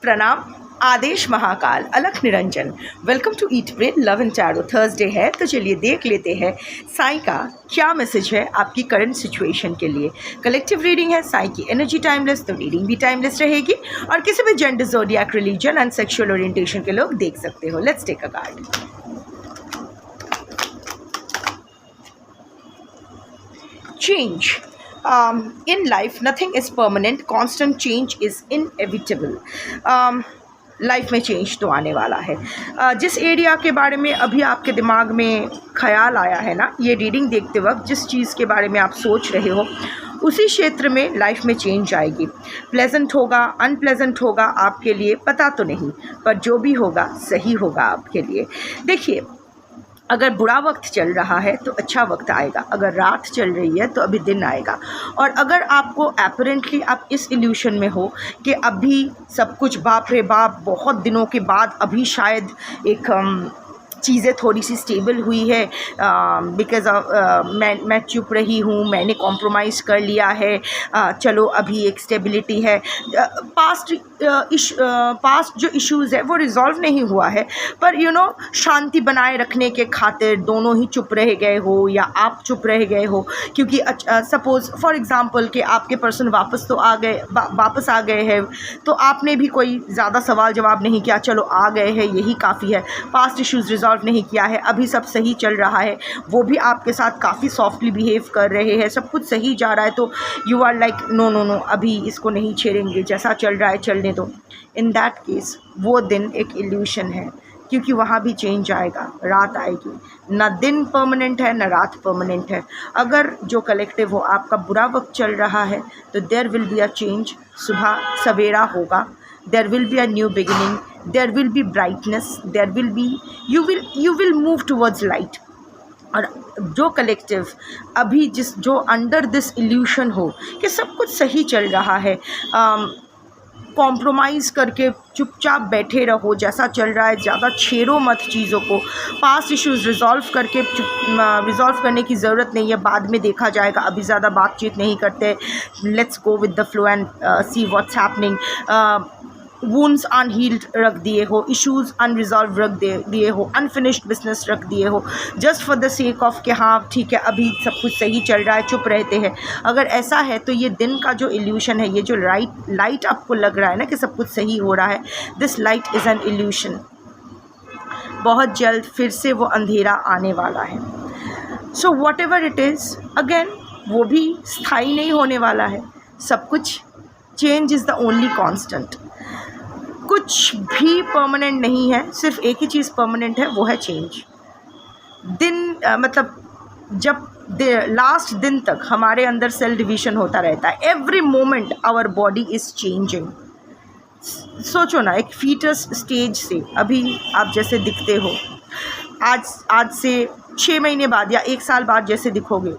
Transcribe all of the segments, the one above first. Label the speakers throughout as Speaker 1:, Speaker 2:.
Speaker 1: प्रणाम। आदेश महाकाल, अलख निरंजन। Welcome to eat pray love and tarot. Thursday है तो चलिए देख लेते हैं साईं का क्या मैसेज है आपकी करंट सिचुएशन के लिए। कलेक्टिव रीडिंग है, साईं की एनर्जी टाइमलेस, तो रीडिंग भी टाइमलेस रहेगी और किसी भी gender, zodiac, religion and sexual orientation के लोग देख सकते हो। Let's take a card. Change. In life, nothing is permanent. Constant change is inevitable. Life में चेंज तो आने वाला है। जिस एरिया के बारे में अभी आपके दिमाग में ख्याल आया है ना, ये रीडिंग देखते वक्त जिस चीज़ के बारे में आप सोच रहे हो, उसी क्षेत्र में लाइफ में चेंज आएगी। प्लेजेंट होगा, अनप्लेजेंट होगा, आपके लिए पता तो नहीं, पर जो भी होगा सही होगा आपके लिए। देखिए, अगर बुरा वक्त चल रहा है तो अच्छा वक्त आएगा, अगर रात चल रही है तो अभी दिन आएगा। और अगर आपको अपरेंटली आप इस इल्यूशन में हो कि अभी सब कुछ बाप रे बाप बहुत दिनों के बाद अभी शायद एक चीज़ें थोड़ी सी स्टेबल हुई है, बिकॉज मैं चुप रही हूँ, मैंने कॉम्प्रोमाइज़ कर लिया है, चलो अभी एक स्टेबिलिटी है। पास्ट जो इश्यूज़ है वो रिज़ॉल्व नहीं हुआ है, पर शांति बनाए रखने के खातिर दोनों ही चुप रह गए हो या आप चुप रह गए हो, क्योंकि सपोज़ फॉर एग्ज़ाम्पल कि आपके पर्सन वापस आ गए हैं, तो आपने भी कोई ज़्यादा सवाल जवाब नहीं किया, चलो आ गए हैं यही काफ़ी है। पास्ट इश्यूज़ रिज़ॉल्व नहीं किया है, अभी सब सही चल रहा है, वो भी आपके साथ काफ़ी सॉफ्टली बिहेव कर रहे हैं, सब कुछ सही जा रहा है, तो you are like no no no, अभी इसको नहीं छेड़ेंगे, जैसा चल रहा है चलने दो। इन दैट केस वो दिन एक इल्यूशन है, क्योंकि वहाँ भी चेंज आएगा, रात आएगी। ना दिन परमानेंट है, ना रात परमानेंट है। अगर जो कलेक्टिव हो आपका बुरा वक्त चल रहा है तो there will be a change. सुबह सवेरा होगा, there will be a new beginning, there will be brightness, there will be you will move towards light। और जो कलेक्टिव अभी जो अंडर दिस इल्यूशन हो कि सब कुछ सही चल रहा है, कॉम्प्रोमाइज़ करके चुपचाप बैठे रहो, जैसा चल रहा है ज़्यादा छेड़ो मत चीज़ों को। पास्ट इश्यूज़ रिज़ॉल्व करने की ज़रूरत नहीं है, बाद में देखा जाएगा, अभी ज़्यादा बातचीत नहीं करते। Let's go with the flow and see what's happening. Wounds unhealed रख दिए हो, इश्यूज़ अनरिजॉल्व रख दिए हो, अनफिनिश्ड बिजनेस रख दिए हो, just for the sake of कि हाँ ठीक है अभी सब कुछ सही चल रहा है, चुप रहते हैं। अगर ऐसा है तो ये दिन का जो इल्यूशन है, ये जो लाइट आपको लग रहा है ना कि सब कुछ सही हो रहा है, this light is an illusion. बहुत जल्द फिर से वो अंधेरा आने वाला है। So what ever it is, again वो भी स्थायी नहीं होने वाला है। सब कुछ, change is the only constant. कुछ भी परमानेंट नहीं है, सिर्फ एक ही चीज़ परमानेंट है, वो है चेंज। मतलब जब लास्ट दिन तक हमारे अंदर सेल डिवीज़न होता रहता है, every moment our body is changing. सोचो ना, एक फीटस स्टेज से अभी आप जैसे दिखते हो, आज से 6 महीने बाद या 1 साल बाद जैसे दिखोगे,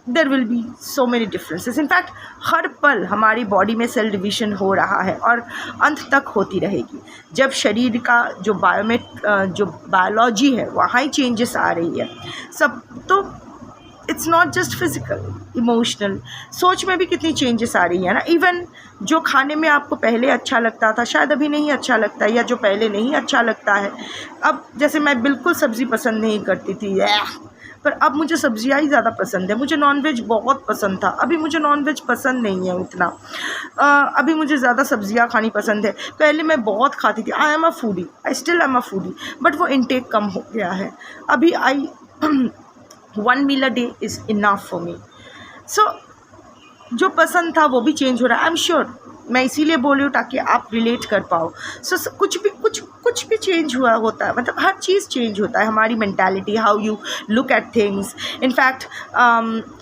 Speaker 1: there will be so many differences. In fact हर पल हमारी बॉडी में सेल डिवीज़न हो रहा है और अंत तक होती रहेगी। जब शरीर का जो बायोलॉजी है वहाँ ही चेंजेस आ रही है सब, तो it's not just physical, emotional, सोच में भी कितनी चेंजेस आ रही है ना। इवन जो खाने में आपको पहले अच्छा लगता था शायद अभी नहीं अच्छा लगता है, या जो पहले नहीं अच्छा लगता है अब, जैसे मैं बिल्कुल सब्ज़ी पसंद नहीं करती थी, पर अब मुझे सब्जियाँ ही ज़्यादा पसंद है। मुझे नॉनवेज बहुत पसंद था, अभी मुझे नॉनवेज पसंद नहीं है उतना। अभी मुझे ज़्यादा सब्जियाँ खानी पसंद है। पहले मैं बहुत खाती थी, I am a foodie, I still am a foodie, but वो इनटेक कम हो गया है। अभी 1 meal a day is enough for me. So जो पसंद था वो भी चेंज हो रहा है। आई एम श्योर, मैं इसीलिए बोल रही हूँ ताकि आप रिलेट कर पाओ। सो कुछ भी चेंज हुआ होता है, मतलब हर चीज़ चेंज होता है। हमारी mentality, how you look at things. In fact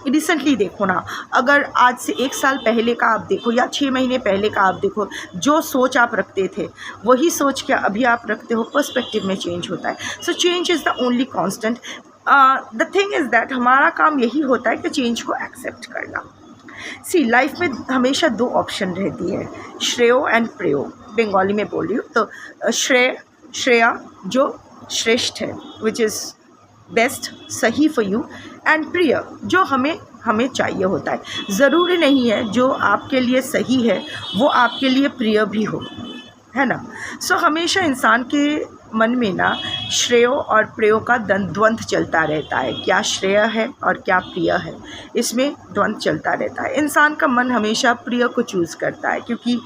Speaker 1: recently देखो ना, अगर आज से 1 साल पहले का आप देखो या 6 महीने पहले का आप देखो, जो सोच आप रखते थे वही सोच क्या अभी आप रखते हो, पर्सपेक्टिव में चेंज होता है। So change is the only constant. The thing is that हमारा काम यही होता है कि चेंज को एक्सेप्ट करना। सी, लाइफ में हमेशा 2 ऑप्शन रहती है, श्रेयो एंड प्रेयो। बंगाली में बोल रही हूँ तो श्रेया जो श्रेष्ठ है, विच इज़ बेस्ट, सही फॉर यू, एंड प्रिय जो हमें चाहिए होता है। ज़रूरी नहीं है जो आपके लिए सही है वो आपके लिए प्रिय भी हो। है ना। सो हमेशा इंसान के मन में ना श्रेय और प्रिय का द्वंद्व चलता रहता है, क्या श्रेय है और क्या प्रिय है, इसमें द्वंद्व चलता रहता है। इंसान का मन हमेशा प्रिय को चूज़ करता है क्योंकि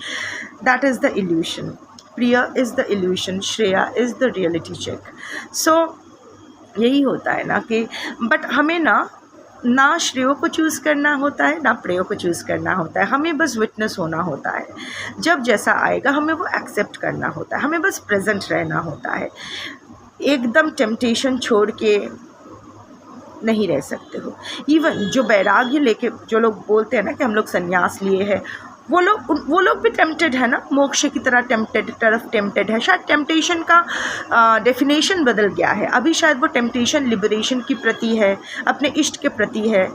Speaker 1: that is the illusion, Priya is the illusion, Shreya is the reality check. So यही होता है ना कि बट हमें ना श्रेय को चूज़ करना होता है, ना प्रेय को चूज़ करना होता है। हमें बस विटनेस होना होता है, जब जैसा आएगा हमें वो एक्सेप्ट करना होता है, हमें बस प्रेजेंट रहना होता है। एकदम टेम्पटेशन छोड़ के नहीं रह सकते हो। इवन जो वैराग्य लेके जो लोग बोलते हैं ना कि हम लोग संन्यास लिए हैं, वो लोग भी टेम्पटेड है ना, मोक्ष की तरफ टेम्पटेड है। शायद टेम्पटेशन का डेफिनेशन बदल गया है, अभी शायद वो टेम्पटेशन लिबरेशन की प्रति है, अपने इष्ट के प्रति है,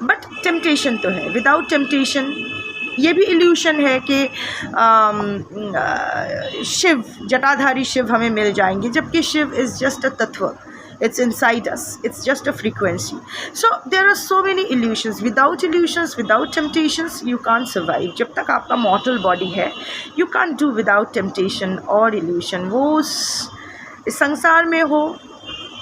Speaker 1: बट टेम्पटेशन तो है। विदाउट टेम्पटेशन ये भी इल्यूशन है कि शिव, जटाधारी शिव हमें मिल जाएंगे, जबकि शिव इज़ जस्ट अ तत्व, it's inside us, it's just a frequency. So there are so many illusions. Without illusions, without temptations, you can't survive. जब तक आपका mortal body है, you can't do without temptation or illusion. वो इस संसार में हो।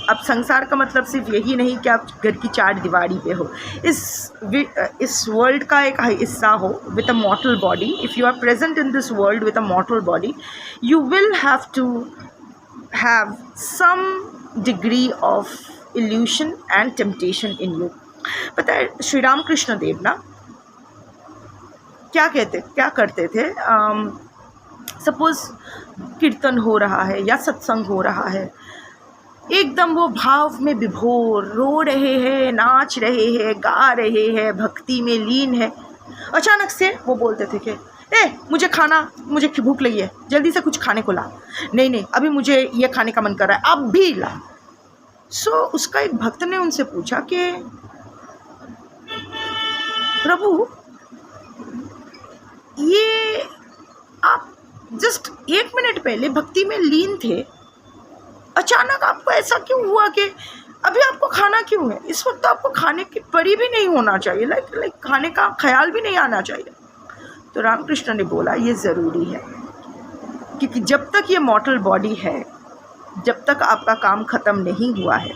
Speaker 1: अब संसार का मतलब सिर्फ यही नहीं कि आप घर की चार दीवारी पे हो, इस वर्ल्ड का एक हिस्सा हो with a mortal body. If you are present in this world with a mortal body, you will have to have some degree of illusion and temptation in you. पता है श्री राम कृष्ण देव ना क्या करते थे, सपोज कीर्तन हो रहा है या सत्संग हो रहा है, एकदम वो भाव में विभोर रो रहे हैं, नाच रहे हैं, गा रहे हैं, भक्ति में लीन है। अचानक से वो बोलते थे कि मुझे भूख लगी है, जल्दी से कुछ खाने को ला। नहीं, अभी मुझे ये खाने का मन कर रहा है, अब भी ला। सो उसका एक भक्त ने उनसे पूछा कि प्रभु, ये आप जस्ट 1 मिनट पहले भक्ति में लीन थे, अचानक आपको ऐसा क्यों हुआ कि अभी आपको खाना क्यों है? इस वक्त तो आपको खाने की परी भी नहीं होना चाहिए, लाइक खाने का ख्याल भी नहीं आना चाहिए। तो रामकृष्ण ने बोला ये ज़रूरी है, क्योंकि जब तक ये मॉर्टल बॉडी है, जब तक आपका काम ख़त्म नहीं हुआ है,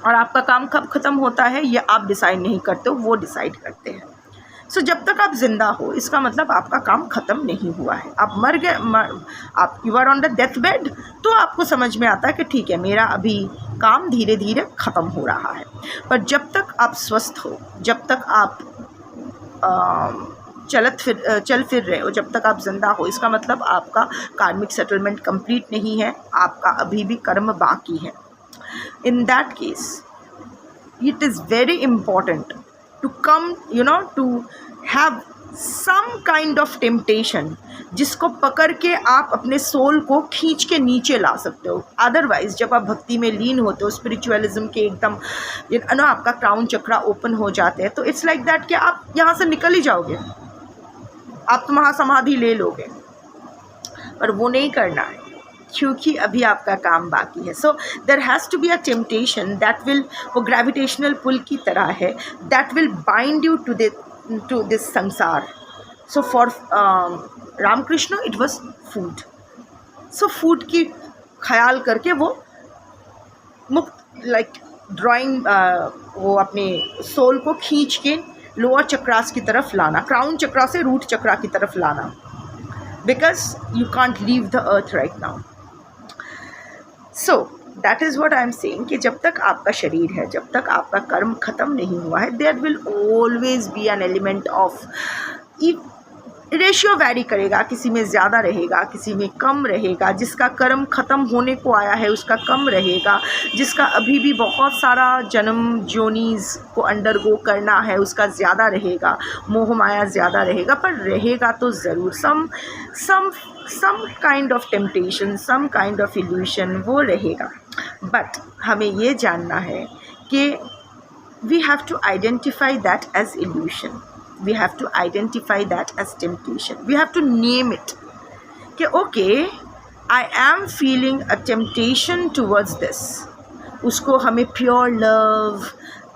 Speaker 1: और आपका काम कब ख़त्म होता है ये आप डिसाइड नहीं करते हो, वो डिसाइड करते हैं। सो जब तक आप ज़िंदा हो, इसका मतलब आपका काम ख़त्म नहीं हुआ है। आप मर गए, आप you are on the death bed, तो आपको समझ में आता है कि ठीक है, मेरा अभी काम धीरे धीरे ख़त्म हो रहा है। पर जब तक आप स्वस्थ हो, जब तक आप चल फिर रहे हो, जब तक आप जिंदा हो, इसका मतलब आपका कार्मिक सेटलमेंट कंप्लीट नहीं है, आपका अभी भी कर्म बाकी है। In that case it is very important to come to have some kind of temptation, जिसको पकड़ के आप अपने सोल को खींच के नीचे ला सकते हो। अदरवाइज जब आप भक्ति में लीन होते हो, स्पिरिचुअलिज्म के एकदम आपका क्राउन चक्रा ओपन हो जाते हैं, तो इट्स लाइक दैट कि आप यहाँ से निकल ही जाओगे, आप तो महासमाधि ले लोगे, पर वो नहीं करना है क्योंकि अभी आपका काम बाकी है। So there has to be a temptation that will, वो ग्रेविटेशनल पुल की तरह है, that will bind you to this samsara. So for Ramakrishna it was food. So food की ख्याल करके वो मुक्त ड्राइंग वो अपने सोल को खींच के लोअर चक्रास की तरफ लाना, क्राउन चक्रा से रूट चक्रा की तरफ लाना, because you can't leave the earth right now. So that is what I am saying कि जब तक आपका शरीर है, जब तक आपका कर्म ख़त्म नहीं हुआ है, there will always be an element of, ratio vary करेगा, किसी में ज़्यादा रहेगा, किसी में कम रहेगा। जिसका कर्म ख़त्म होने को आया है उसका कम रहेगा, जिसका अभी भी बहुत सारा जन्म जोनीज़ को अंडरगो करना है उसका ज़्यादा रहेगा, मोह माया ज़्यादा रहेगा, पर रहेगा तो ज़रूर some kind of temptation, some kind of illusion, वो रहेगा। बट हमें ये जानना है कि we have to identify that as illusion, we have to identify that as temptation, we have to name it कि okay I am feeling a temptation towards this। उसको हमें pure love,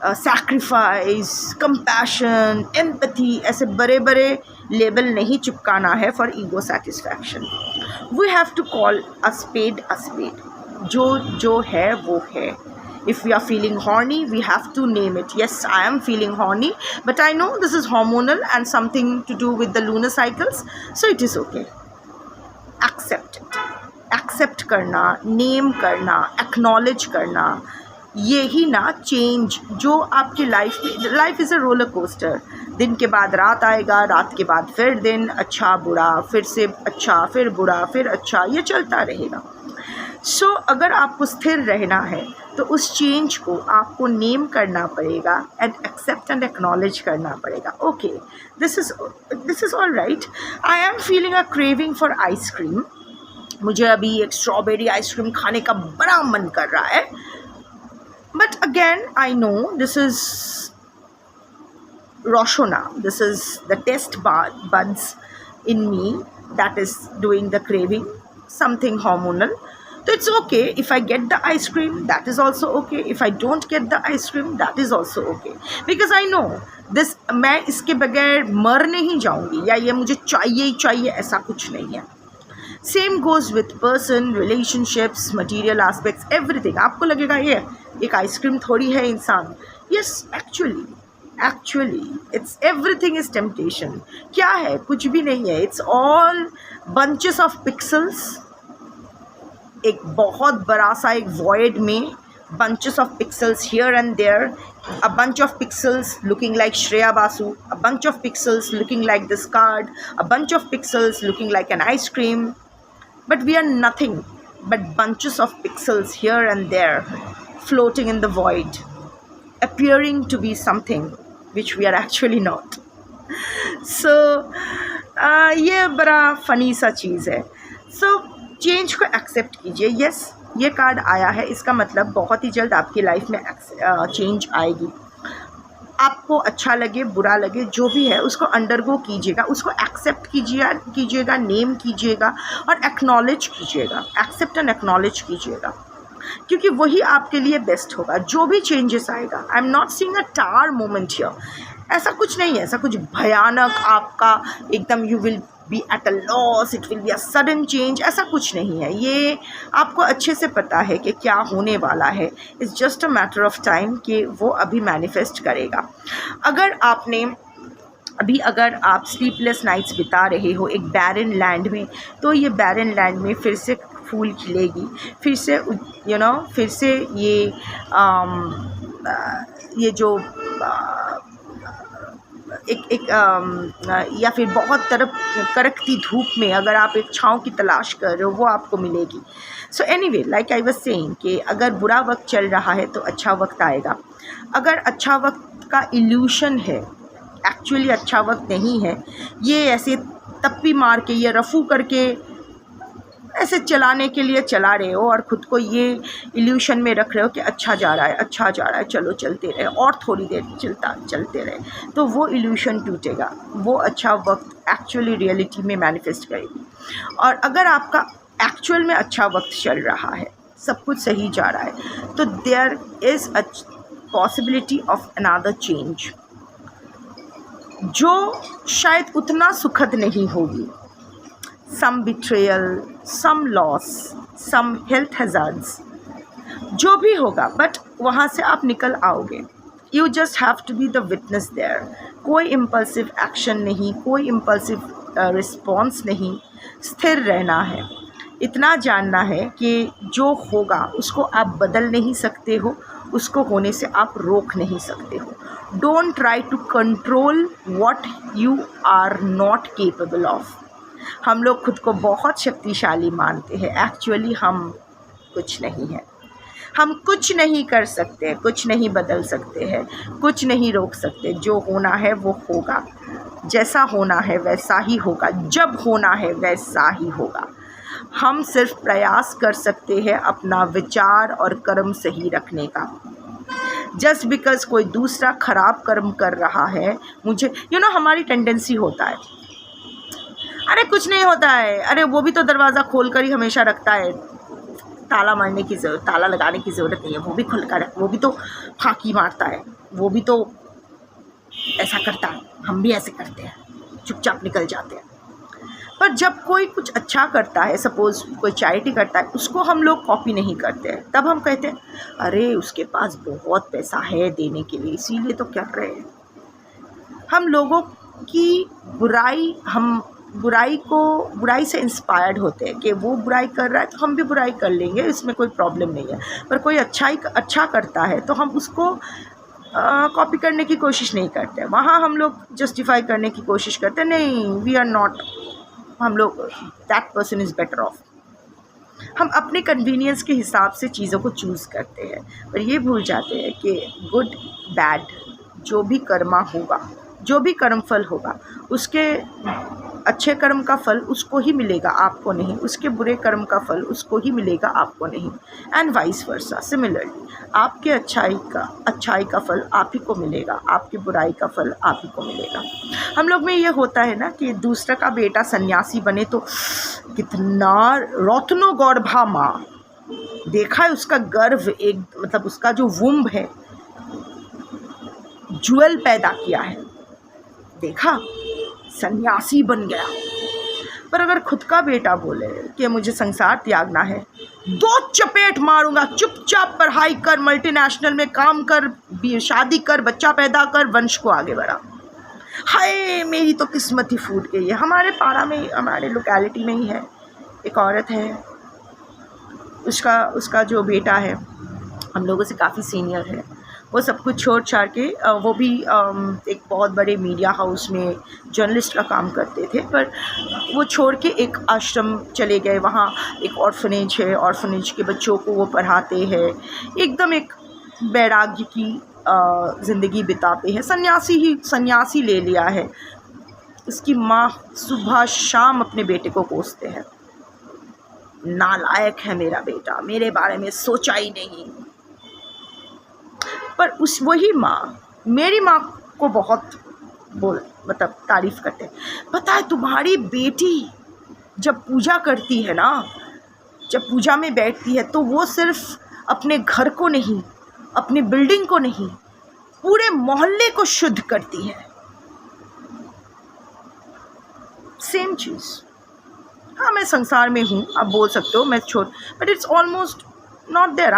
Speaker 1: sacrifice, compassion, empathy, ऐसे बड़े बड़े label नहीं चिपकाना है for ego satisfaction. We have to call a spade a spade. जो है वो है. If we are feeling horny, we have to name it. Yes, I am feeling horny, but I know this is hormonal and something to do with the lunar cycles, so it is okay. Accept it. Accept करना, name करना, acknowledge करना, यही ना change जो आपकी life में. Life is a roller coaster. दिन के बाद रात आएगा, रात के बाद फिर दिन, अच्छा बुरा, फिर से अच्छा, फिर बुरा, फिर अच्छा, ये चलता रहेगा. सो अगर आपको स्थिर रहना है तो उस चेंज को आपको नेम करना पड़ेगा एंड एक्सेप्ट एंड एक्नॉलेज करना पड़ेगा. Okay, this is all right. I am feeling a craving for ice cream. मुझे अभी एक स्ट्रॉबेरी आइसक्रीम खाने का बड़ा मन कर रहा है. But again I know this is Roshona. This is the test buds in me that is doing the craving, something hormonal. So it's okay if I get the ice cream, that is also okay. If I don't get the ice cream, that is also okay. Because I know this, मैं इसके बगैर मर नहीं जाऊँगी या ये मुझे चाहिए ही चाहिए, ऐसा कुछ नहीं है. Same goes with person, relationships, material aspects, everything. आपको लगेगा ये एक आइसक्रीम थोड़ी है इंसान. Yes, actually it's everything is temptation. क्या है? कुछ भी नहीं है. It's all bunches of pixels. एक बहुत बड़ा सा एक void में bunches of pixels here and there, a bunch of pixels looking like Shreya Basu, a bunch of pixels looking like this card, a bunch of pixels looking like an ice cream, but we are nothing but bunches of pixels here and there floating in the void, appearing to be something which we are actually not. So ये बड़ा funny सा चीज़ है. So change को accept कीजिए. Yes, ये card आया है, इसका मतलब बहुत ही जल्द आपकी लाइफ में चेंज आएगी. आपको अच्छा लगे, बुरा लगे, जो भी है उसको अंडरगो कीजिएगा, उसको एक्सेप्ट कीजिएगा, नेम कीजिएगा और एक्नॉलेज कीजिएगा. एक्सेप्ट एंड एक्नॉलेज कीजिएगा, क्योंकि वही आपके लिए बेस्ट होगा. जो भी चेंजेस आएगा, I am not seeing a tar moment here. ऐसा कुछ नहीं है, ऐसा कुछ भयानक आपका एकदम you will be at a loss, it will be a sudden change, ऐसा कुछ नहीं है. ये आपको अच्छे से पता है कि क्या होने वाला है. It's just a matter of time कि वो अभी मैनिफेस्ट करेगा. अगर आप स्लीपलेस नाइट्स बिता रहे हो एक बैरन लैंड में, तो ये बैरन लैंड में फिर से फूल खिलेगी, फिर से फिर से ये जो या फिर बहुत तरफ कड़कती धूप में अगर आप एक छाँव की तलाश कर रहे हो, वो आपको मिलेगी. So anyway, like I was saying कि अगर बुरा वक्त चल रहा है तो अच्छा वक्त आएगा. अगर अच्छा वक्त का इल्यूशन है, एक्चुअली अच्छा वक्त नहीं है, ये ऐसे तप्पी मार के, ये रफू करके ऐसे चलाने के लिए चला रहे हो और ख़ुद को ये इल्यूशन में रख रहे हो कि अच्छा जा रहा है, चलो चलते रहे और थोड़ी देर चलते रहे, तो वो इल्यूशन टूटेगा. वो अच्छा वक्त एक्चुअली रियलिटी में मैनिफेस्ट करेगी. और अगर आपका एक्चुअल में अच्छा वक्त चल रहा है, सब कुछ सही जा रहा है, तो there is a possibility of another change जो शायद उतना सुखद नहीं होगी. some betrayal, some loss, some health hazards, जो भी होगा, बट वहाँ से आप निकल आओगे. You just have to be the witness there. कोई इम्पल्सिव एक्शन नहीं, कोई इम्पल्सिव रिस्पॉन्स नहीं. स्थिर रहना है. इतना जानना है कि जो होगा उसको आप बदल नहीं सकते हो, उसको होने से आप रोक नहीं सकते हो. Don't try to control what you are not capable of. हम लोग खुद को बहुत शक्तिशाली मानते हैं. एक्चुअली हम कुछ नहीं है. हम कुछ नहीं कर सकते, कुछ नहीं बदल सकते हैं, कुछ नहीं रोक सकते. जो होना है वो होगा, जैसा होना है वैसा ही होगा, जब होना है वैसा ही होगा. हम सिर्फ प्रयास कर सकते हैं अपना विचार और कर्म सही रखने का. जस्ट बिकॉज कोई दूसरा ख़राब कर्म कर रहा है, मुझे हमारी टेंडेंसी होता है, अरे कुछ नहीं होता है, अरे वो भी तो दरवाज़ा खोल कर ही हमेशा रखता है, ताला लगाने की ज़रूरत नहीं है, वो भी खुल कर, वो भी तो फाँकी मारता है, वो भी तो ऐसा करता है, हम भी ऐसे करते हैं, चुपचाप निकल जाते हैं। पर जब कोई कुछ अच्छा करता है, सपोज़ कोई चैरिटी करता है, उसको हम लोग कॉपी नहीं करते हैं, तब हम कहते हैं अरे उसके पास बहुत पैसा है देने के लिए, इसीलिए तो कर रहे हैं। हम लोगों की बुराई से इंस्पायर्ड होते हैं कि वो बुराई कर रहा है तो हम भी बुराई कर लेंगे, इसमें कोई प्रॉब्लम नहीं है। पर कोई अच्छा करता है तो हम उसको कॉपी करने की कोशिश नहीं करते, वहाँ हम लोग जस्टिफाई करने की कोशिश करते हैं, नहीं वी आर नॉट, हम लोग that person is better of. हम अपने कन्वीनियंस के हिसाब से चीज़ों को चूज़ करते हैं, पर ये भूल जाते हैं कि गुड बैड जो भी कर्मा होगा, जो भी कर्मफल होगा, उसके अच्छे कर्म का फल उसको ही मिलेगा, आपको नहीं, उसके बुरे कर्म का फल उसको ही मिलेगा, आपको नहीं, एंड वाइस वर्सा। सिमिलरली आपके अच्छाई का फल आप ही को मिलेगा, आपकी बुराई का फल आप ही को मिलेगा। हम लोग में ये होता है ना कि दूसरा का बेटा सन्यासी बने तो कितना रौतनो गौरभा माँ, देखा है उसका गर्भ, एक मतलब उसका जो वुम्ब है, ज्वेल पैदा किया है, देखा सन्यासी बन गया। पर अगर खुद का बेटा बोले कि मुझे संसार त्यागना है, 2 चपेट मारूंगा, चुपचाप पढ़ाई कर, मल्टीनेशनल में काम कर, शादी कर, बच्चा पैदा कर, वंश को आगे बढ़ा। हाय मेरी तो किस्मत ही फूट गई है। हमारे पाड़ा में, हमारे लोकेलिटी में ही है, एक औरत है, उसका जो बेटा है हम लोगों से काफ़ी सीनियर है, वो सब कुछ छोड़ छाड़ के वो भी एक बहुत बड़े मीडिया हाउस में जर्नलिस्ट का काम करते थे, पर वो छोड़ के एक आश्रम चले गए, वहाँ एक ऑर्फनेज है, ऑर्फनेज के बच्चों को वो पढ़ाते हैं, एकदम एक वैराग्य की ज़िंदगी बिताते हैं, सन्यासी ले लिया है। उसकी माँ सुबह शाम अपने बेटे को कोसते हैं, नालायक है मेरा बेटा, मेरे बारे में सोचा ही नहीं। पर वही माँ मेरी माँ को बहुत मतलब तारीफ़ करते हैं। पता है तुम्हारी बेटी जब पूजा करती है ना, जब पूजा में बैठती है, तो वो सिर्फ अपने घर को नहीं, अपनी बिल्डिंग को नहीं, पूरे मोहल्ले को शुद्ध करती है। सेम चीज़। हाँ मैं संसार में हूँ, आप बोल सकते हो मैं but it's almost not there.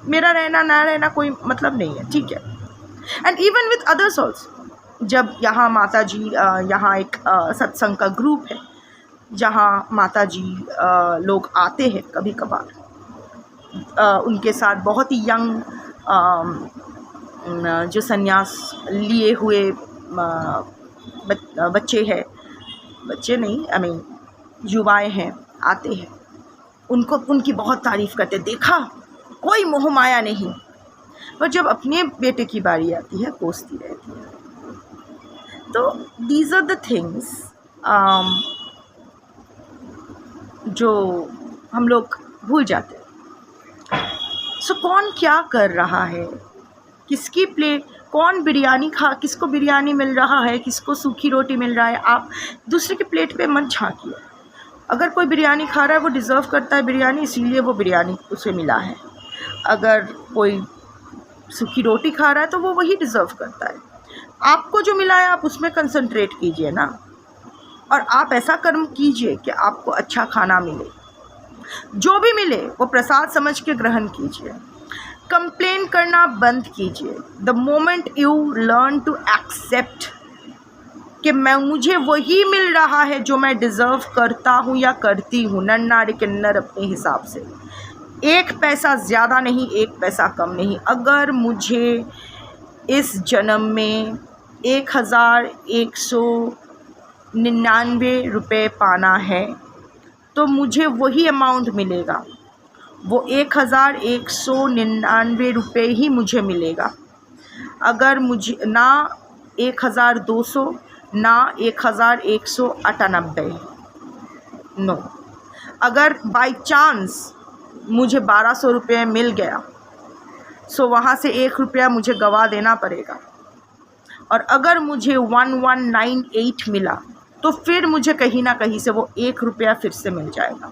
Speaker 1: मेरा रहना ना रहना कोई मतलब नहीं है, ठीक है। And even with others also, जब यहाँ माता जी, यहाँ एक सत्संग का ग्रुप है जहाँ माता जी लोग आते हैं कभी कभार, उनके साथ बहुत ही यंग जो संन्यास लिए हुए बच्चे हैं, बच्चे नहीं आई मीन युवाएं हैं, आते हैं, उनकी बहुत तारीफ़ करते, देखा कोई मोह माया नहीं। पर जब अपने बेटे की बारी आती है, कोसती रहती है। तो दीज आर द थिंग्स जो हम लोग भूल जाते हैं। सो कौन क्या कर रहा है, किसकी प्लेट, कौन बिरयानी किसको बिरयानी मिल रहा है, किसको सूखी रोटी मिल रहा है, आप दूसरे के प्लेट पे मत झांकिए। अगर कोई बिरयानी खा रहा है, वो डिज़र्व करता है बिरयानी, इसीलिए वो बिरयानी उसे मिला है। अगर कोई सूखी रोटी खा रहा है तो वो वही डिज़र्व करता है। आपको जो मिला है आप उसमें कंसंट्रेट कीजिए ना, और आप ऐसा कर्म कीजिए कि आपको अच्छा खाना मिले, जो भी मिले वो प्रसाद समझ के ग्रहण कीजिए। कंप्लेन करना बंद कीजिए। The moment you learn to accept कि मुझे वही मिल रहा है जो मैं डिज़र्व करता हूँ या करती हूँ, नर नारी किन्नर अपने हिसाब से, 1 पैसा ज़्यादा नहीं, 1 पैसा कम नहीं। अगर मुझे इस जन्म में 1199 रुपये पाना है तो मुझे वही अमाउंट मिलेगा, वो 1199 रुपये ही मुझे मिलेगा। अगर मुझे ना 1200 ना 1198, नो। अगर बाय चांस मुझे 1200 रुपये मिल गया, सो वहाँ से 1 रुपया मुझे गवा देना पड़ेगा। और अगर मुझे 1198 मिला तो फिर मुझे कहीं ना कहीं से वो 1 रुपया फिर से मिल जाएगा।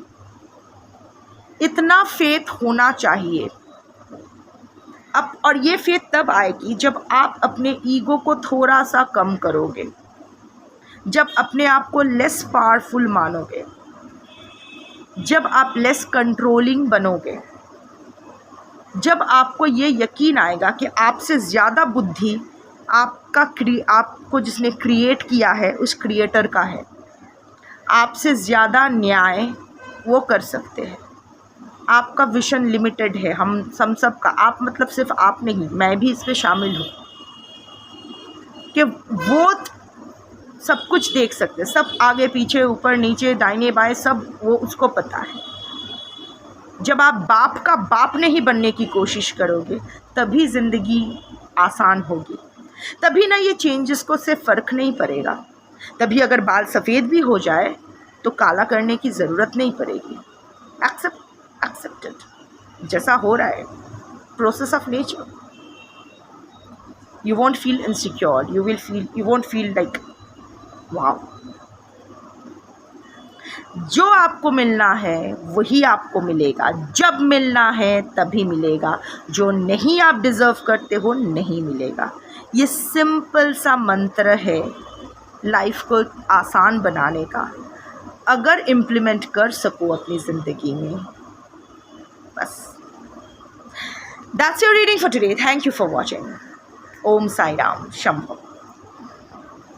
Speaker 1: इतना फेथ होना चाहिए। अब और ये फेथ तब आएगी जब आप अपने ईगो को थोड़ा सा कम करोगे, जब अपने आप को लेस पावरफुल मानोगे, जब आप लेस कंट्रोलिंग बनोगे, जब आपको ये यकीन आएगा कि आपसे ज़्यादा बुद्धि आपको जिसने क्रिएट किया है उस क्रिएटर का है, आपसे ज़्यादा न्याय वो कर सकते हैं। आपका विजन लिमिटेड है, हम सब का, आप मतलब सिर्फ आप नहीं, मैं भी इसमें शामिल हूँ, कि वो सब कुछ देख सकते हैं, सब आगे पीछे ऊपर नीचे दाहिने बाएं सब वो उसको पता है। जब आप बाप का बाप नहीं बनने की कोशिश करोगे तभी ज़िंदगी आसान होगी, तभी ना ये चेंजेस को से फ़र्क नहीं पड़ेगा, तभी अगर बाल सफ़ेद भी हो जाए तो काला करने की ज़रूरत नहीं पड़ेगी। एक्सेप्टेड जैसा हो रहा है, process of nature. You want feel insecure, you want feel like wow. जो आपको मिलना है वही आपको मिलेगा, जब मिलना है तभी मिलेगा, जो नहीं आप डिज़र्व करते हो नहीं मिलेगा। ये सिंपल सा मंत्र है लाइफ को आसान बनाने का, अगर इम्प्लीमेंट कर सको अपनी ज़िंदगी में, बस। That's your reading for today. Thank you for watching. Om Sai Ram Shambho.